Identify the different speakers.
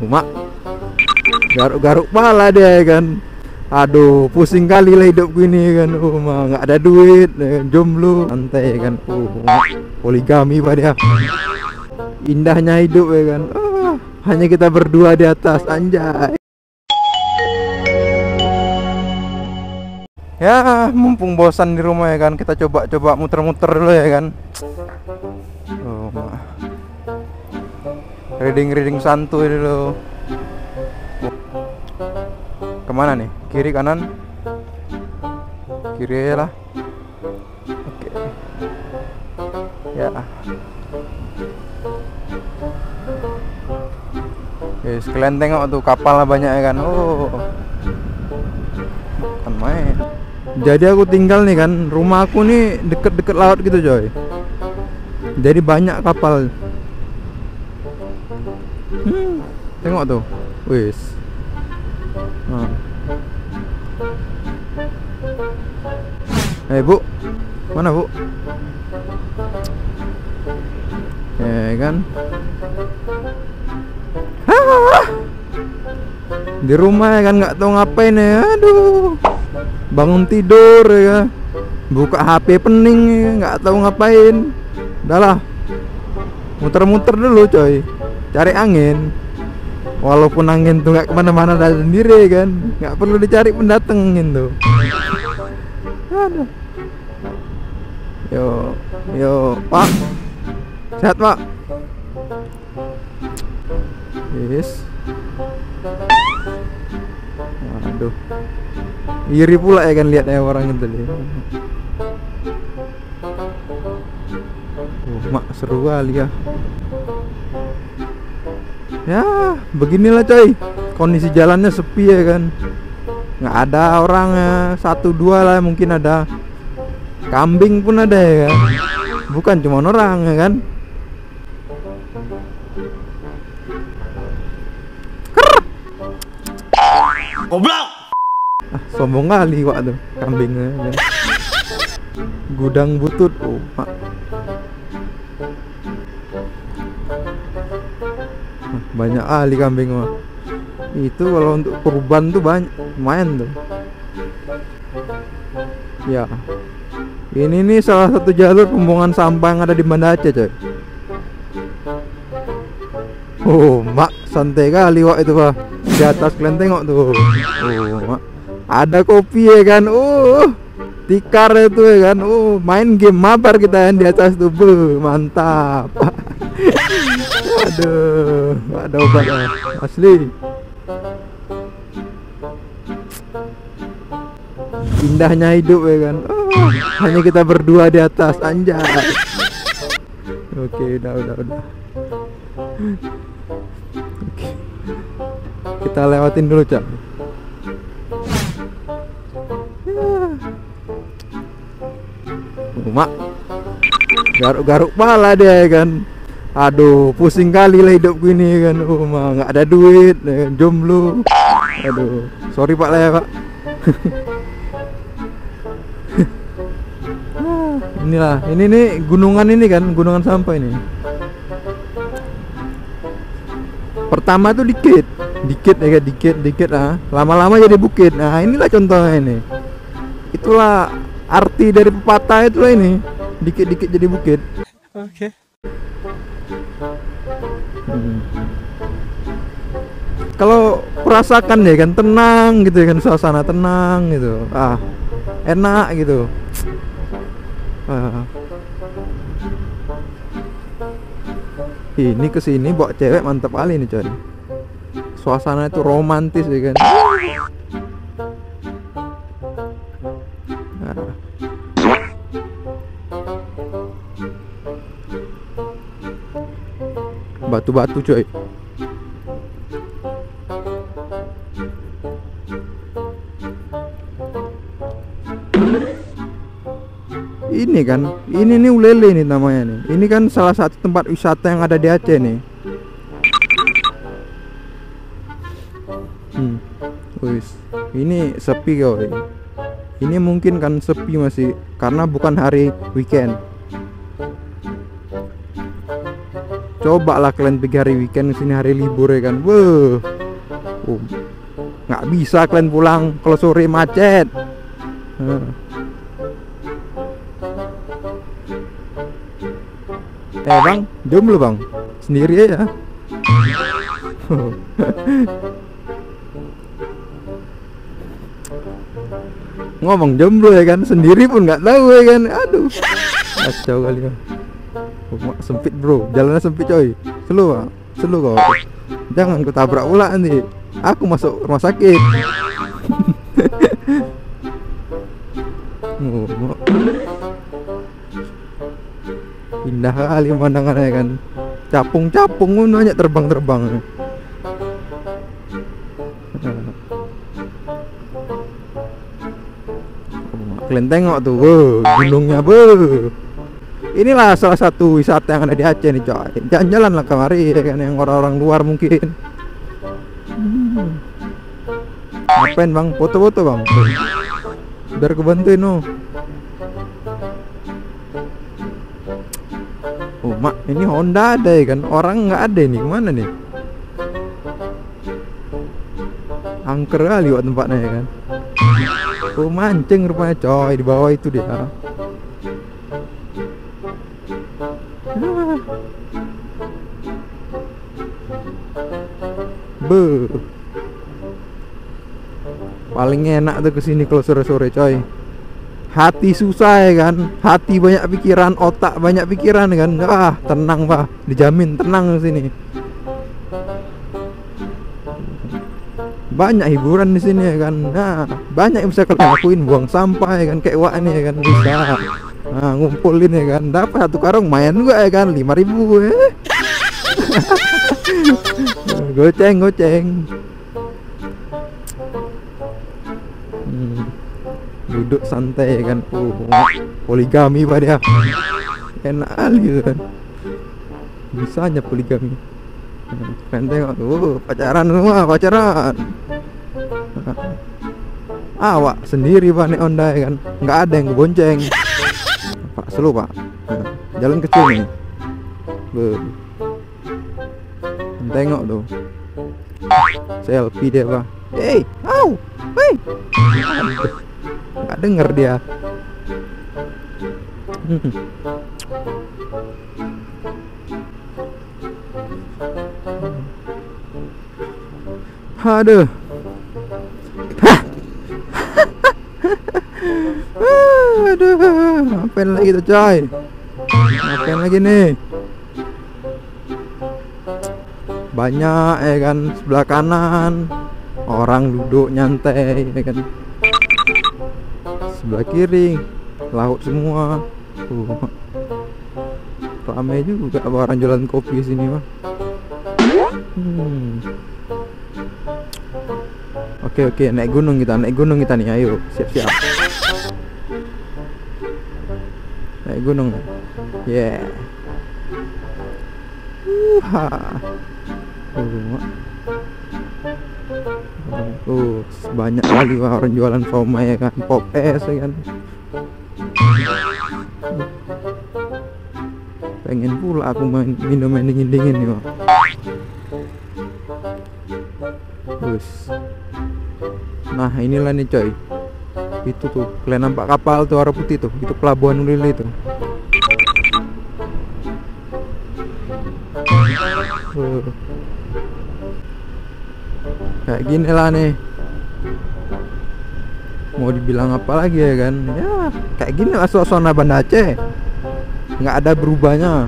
Speaker 1: Mak, garuk-garuk pala dia ya kan. Aduh, pusing kali lah hidup gini kan. Mak, nggak ada duit, ya kan. Jomblo, santai kan. Mak, poligami pak dia. Indahnya hidup ya kan. Hanya kita berdua di atas, anjay. Ya, mumpung bosan di rumah ya kan, kita coba muter-muter dulu ya kan. Reading santuy dulu. Kemana nih? Kiri kanan? Kiri lah. Oke. Ya. Sekalian tengok tuh kapalnya banyak ya kan. Bukan main. Jadi aku tinggal nih kan, rumah aku nih deket-deket laut gitu coy. Jadi banyak kapal. Tengok tuh, wis. Bu, mana bu? Ya kan? Di rumah ya kan, nggak tahu ngapain ya. Aduh, bangun tidur ya, buka HP pening ya, nggak tahu ngapain. Udahlah, muter-muter dulu coy, cari angin. Walaupun angin tuh nggak kemana-mana dari sendiri kan, nggak perlu dicari pendatang angin tuh. Aduh. Yo pak, sehat pak. Yes. Aduh, iri pula ya kan lihatnya orang itu nih. Mak seru kali ya. Ya beginilah coy, kondisi jalannya sepi ya kan, nggak ada orangnya, 1-2 lah mungkin ada. Kambing pun ada ya kan, bukan cuma orang ya kan.
Speaker 2: Goblok.
Speaker 1: Sombong kali wak tuh kambingnya ya. Gudang butut. Mak. Banyak ahli kambing mah. Itu kalau untuk kurban tuh banyak, lumayan tuh. Ya. Ini nih salah satu jalur pembuangan sampah yang ada di Banda Aceh coy. Mak, santai kali wak itu pak. Di atas kalian tengok tuh. Mak. Ada kopi ya kan. Tikar itu ya kan. Main game mabar kita kan di atas tuh. Mantap. Aduh, gak ada obat ya. Asli. Indahnya hidup ya kan. Hanya kita berdua di atas, anjay. Oke, udah. Oke. Kita lewatin dulu, Cak. Mak, garuk-garuk pala dia ya kan. Aduh, pusing kali lah hidup gini kan. Mak, nggak ada duit, ya kan? Jomblo. Aduh, sorry pak lah ya pak. Inilah, ini nih gunungan ini kan, gunungan sampah ini. Pertama tuh dikit ya kan, dikit lah. Lama-lama jadi bukit. Nah, inilah contohnya ini. Itulah arti dari pepatah itulah ini. Dikit-dikit jadi bukit.
Speaker 2: Oke.
Speaker 1: Kalau perasakan ya kan, tenang gitu ya kan, suasana tenang gitu. Enak gitu. Ini kesini bawa cewek mantap kali nih coy. Suasana itu romantis ya kan. Batu-batu coy. Ini kan, ini nih Ulele nih namanya nih. Ini kan salah satu tempat wisata yang ada di Aceh nih. Wis, ini sepi coy. Ini mungkin kan sepi masih karena bukan hari weekend. Coba lah kalian pergi hari weekend sini, hari libur ya kan. Wah, nggak bisa kalian pulang kalau sore macet. Bang, jomblo bang? Sendiri aja. Ngomong jomblo ya kan, sendiri pun nggak tahu ya kan. Aduh, kacau kali ya. Sempit bro, jalannya sempit coy. Slow kau. Jangan ku tabrak pula nanti. Aku masuk rumah sakit. Indah kali pemandangannya kan. Capung banyak terbang. Kalian tengok tuh, gunungnya Inilah salah satu wisata yang ada di Aceh nih coy. Jalan-jalan lah kemari ya kan, yang orang-orang luar mungkin. Ngapain bang? Foto-foto bang? Biar kebantuin no. Oh mak, ini Honda ada ya kan? Orang nggak ada nih, kemana nih? Angker kali buat tempatnya ya kan? Oh mancing rupanya coy, di bawah itu dia. Paling enak tuh kesini kalau sore-sore coy. Hati susah ya kan, hati banyak pikiran, otak banyak pikiran kan. Tenang pak, dijamin tenang sini. Banyak hiburan di sini ya kan. Banyak yang bisa kalian lakuin, buang sampah ya kan, kayak wak ini ya kan, bisa. Ngumpulin ya kan, dapat satu karung main juga ya kan, 5.000 ya. Goceng. Duduk santai ya kan. Poligami pak dia. Enak kali kan. Bisanya poligami. Kalian tengok tuh, pacaran. Awak sendiri pak nek Honda ya kan. Nggak ada yang bonceng. Pak slow pak. Jalan kecil nih. Tengok tuh, selfie dia pak. Nggak denger dia. Aduh. Ngapain lagi tuh coy? Ngapain lagi nih? Banyak ya kan, sebelah kanan orang duduk nyantai ya kan, sebelah kiri laut semua. Ramai juga orang jualan kopi sini mah. Oke, naik gunung kita nih, ayo siap. Naik gunung, yeah. Banyak kali orang jualan somai ya kan, pop es ya kan. Pengen pula aku minum dingin nih pak. Nah inilah nih coy, itu tuh kalian nampak kapal tuh warna putih tuh, itu pelabuhan Ulili tuh. Kayak gini lah nih, mau dibilang apa lagi ya kan, ya kayak gini lah suasana Banda Aceh, nggak ada berubahnya.